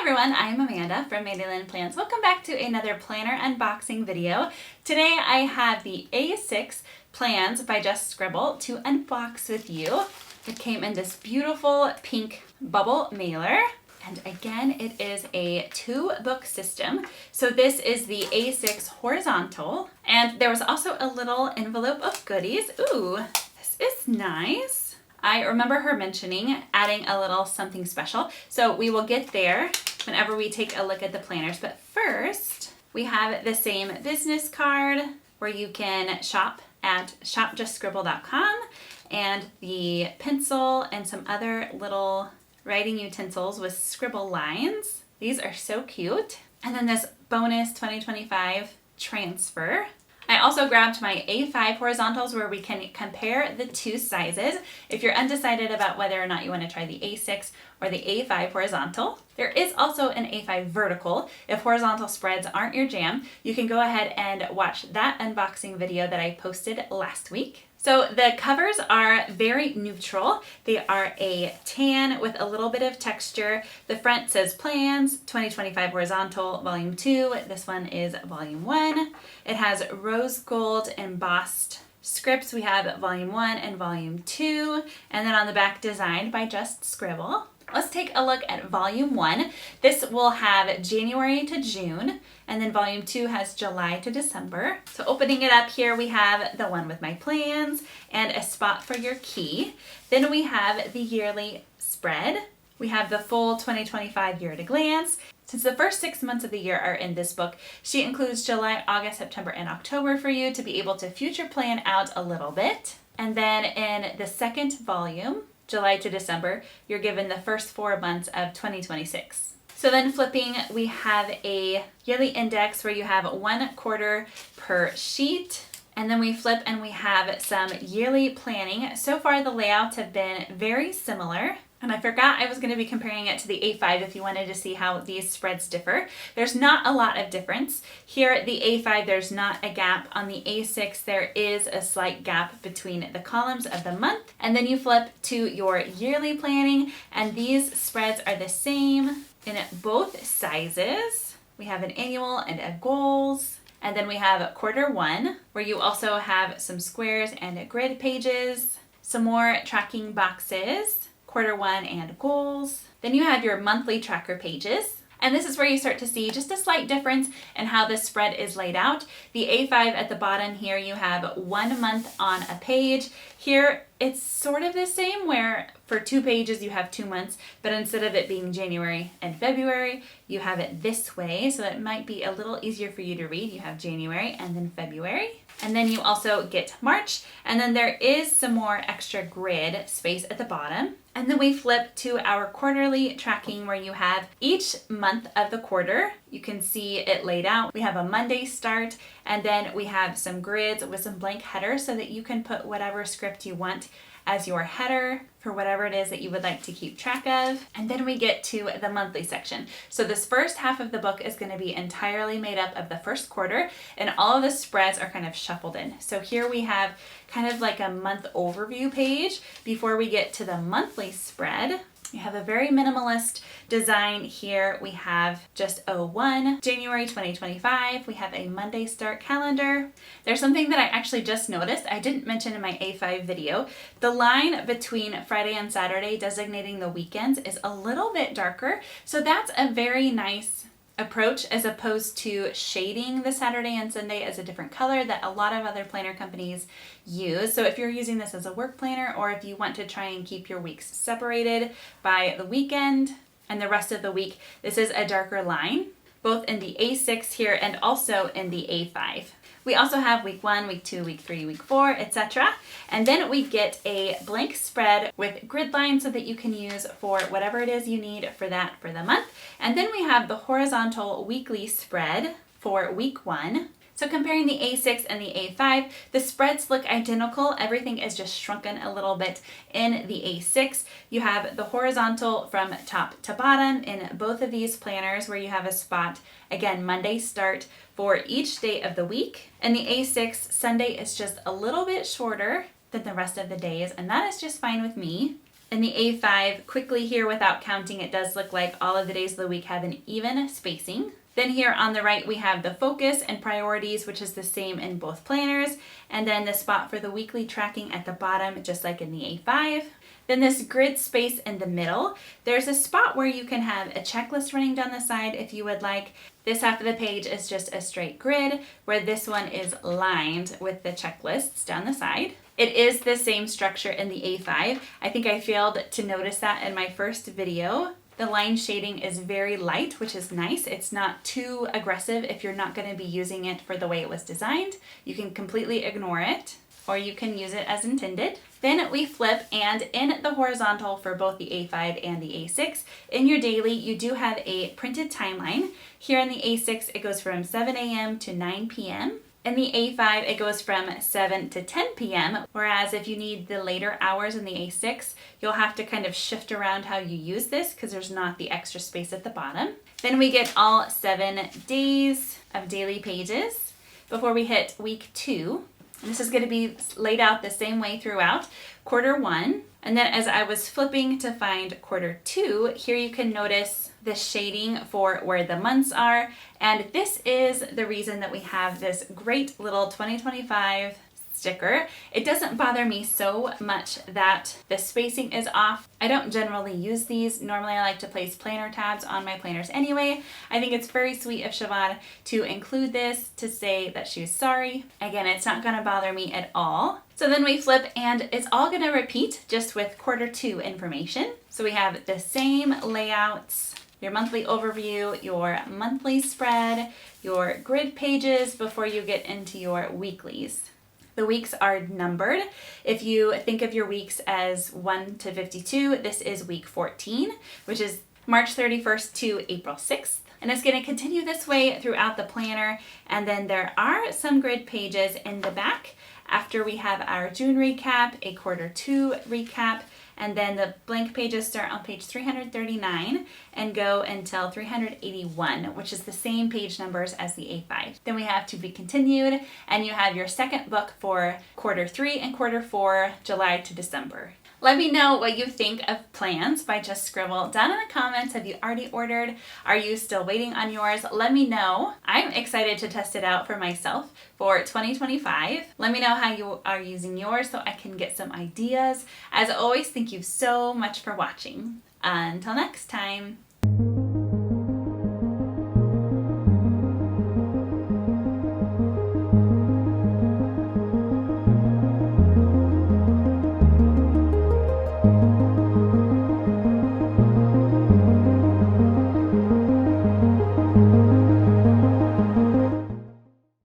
everyone, I'm Amanda from Mandy, Lynn Plans. Welcome back to another planner unboxing video. Today I have the A6 plans by Just Scribble to unbox with you. It came in this beautiful pink bubble mailer. And again, it is a 2-book system. So this is the A6 horizontal. And there was also a little envelope of goodies. Ooh, this is nice. I remember her mentioning adding a little something special. So we will get there whenever we take a look at the planners. But first, we have the same business card where you can shop at shopjustscribble.com, and the pencil and some other little writing utensils with scribble lines. These are so cute. And then this bonus 2025 transfer. I also grabbed my A5 horizontals where we can compare the two sizes if you're undecided about whether or not you want to try the A6 or the A5 horizontal. There is also an A5 vertical. If horizontal spreads aren't your jam, you can go ahead and watch that unboxing video that I posted last week. So the covers are very neutral. They are a tan with a little bit of texture. The front says Plans, 2025 Horizontal, Volume 2. This one is Volume 1. It has rose gold embossed scripts. We have Volume 1 and Volume 2. And then on the back, designed by Just Scribble. Let's take a look at Volume 1. This will have January to June, and then Volume 2 has July to December. So opening it up here, we have the one with my plans and a spot for your key. Then we have the yearly spread. We have the full 2025 year at a glance. Since the first 6 months of the year are in this book, she includes July, August, September, and October for you to be able to future plan out a little bit. And then in the second volume, July to December, you're given the first 4 months of 2026. So then flipping, we have a yearly index where you have 1 quarter per sheet. And then we flip and we have some yearly planning. So far the layouts have been very similar. And I forgot I was going to be comparing it to the A5 if you wanted to see how these spreads differ. There's not a lot of difference. Here at the A5, there's not a gap. On the A6, there is a slight gap between the columns of the month. And then you flip to your yearly planning, and these spreads are the same in both sizes. We have an annual and a goals. And then we have quarter 1, where you also have some squares and grid pages, some more tracking boxes, quarter 1 and goals. Then you have your monthly tracker pages. And this is where you start to see just a slight difference in how this spread is laid out. The A5 at the bottom here, you have 1 month on a page. Here, it's sort of the same where for 2 pages you have 2 months, but instead of it being January and February, you have it this way. So it might be a little easier for you to read. You have January and then February. And then you also get March, and then there is some more extra grid space at the bottom. And then we flip to our quarterly tracking where you have each month of the quarter. You can see it laid out. We have a Monday start, and then we have some grids with some blank headers so that you can put whatever script you want as your header for whatever it is that you would like to keep track of. And then we get to the monthly section. So this first half of the book is going to be entirely made up of the first quarter, and all of the spreads are kind of shuffled in. So here we have kind of like a month overview page before we get to the monthly spread. We have a very minimalist design here. We have just 01, January 2025. We have a Monday start calendar. There's something that I actually just noticed. I didn't mention in my A5 video. The line between Friday and Saturday designating the weekends is a little bit darker. So that's a very nice approach as opposed to shading the Saturday and Sunday as a different color that a lot of other planner companies use. So if you're using this as a work planner, or if you want to try and keep your weeks separated by the weekend and the rest of the week, this is a darker line, both in the A6 here and also in the A5. We also have week 1, week 2, week 3, week 4, etc. And then we get a blank spread with grid lines so that you can use for whatever it is you need for that for the month. And then we have the horizontal weekly spread for week 1. So comparing the A6 and the A5, the spreads look identical. Everything is just shrunken a little bit in the A6. You have the horizontal from top to bottom in both of these planners where you have a spot, again, Monday start for each day of the week. And the A6, Sunday is just a little bit shorter than the rest of the days, and that is just fine with me. In the A5, quickly here without counting, it does look like all of the days of the week have an even spacing. Then here on the right, we have the focus and priorities, which is the same in both planners. And then the spot for the weekly tracking at the bottom, just like in the A5. Then this grid space in the middle, there's a spot where you can have a checklist running down the side if you would like. This half of the page is just a straight grid, where this one is lined with the checklists down the side. It is the same structure in the A5. I think I failed to notice that in my first video. The line shading is very light, which is nice. It's not too aggressive if you're not going to be using it for the way it was designed. You can completely ignore it, or you can use it as intended. Then we flip, and in the horizontal for both the A5 and the A6, in your daily, you do have a printed timeline. Here in the A6, it goes from 7 a.m. to 9 p.m. In the A5, it goes from 7 to 10 p.m., whereas if you need the later hours in the A6, you'll have to kind of shift around how you use this because there's not the extra space at the bottom. Then we get all 7 days of daily pages before we hit week 2. And this is going to be laid out the same way throughout. Quarter 1, and then as I was flipping to find quarter 2, here you can notice the shading for where the months are. And this is the reason that we have this great little 2025 sticker. It doesn't bother me so much that the spacing is off. I don't generally use these. Normally I like to place planner tabs on my planners anyway. I think it's very sweet of Siobhan to include this to say that she's sorry. Again, it's not going to bother me at all. So then we flip, and it's all going to repeat just with quarter 2 information. So we have the same layouts, your monthly overview, your monthly spread, your grid pages before you get into your weeklies. The weeks are numbered. If you think of your weeks as 1 to 52, this is week 14, which is March 31st to April 6th. And it's going to continue this way throughout the planner. And then there are some grid pages in the back after we have our June recap, a quarter 2 recap, and then the blank pages start on page 339 and go until 381, which is the same page numbers as the A5. Then we have to be continued, and you have your second book for quarter 3 and quarter 4, July to December. Let me know what you think of Plans by Just Scribble down in the comments. Have you already ordered? Are you still waiting on yours? Let me know. I'm excited to test it out for myself for 2025. Let me know how you are using yours so I can get some ideas. As always, thank you so much for watching. Until next time.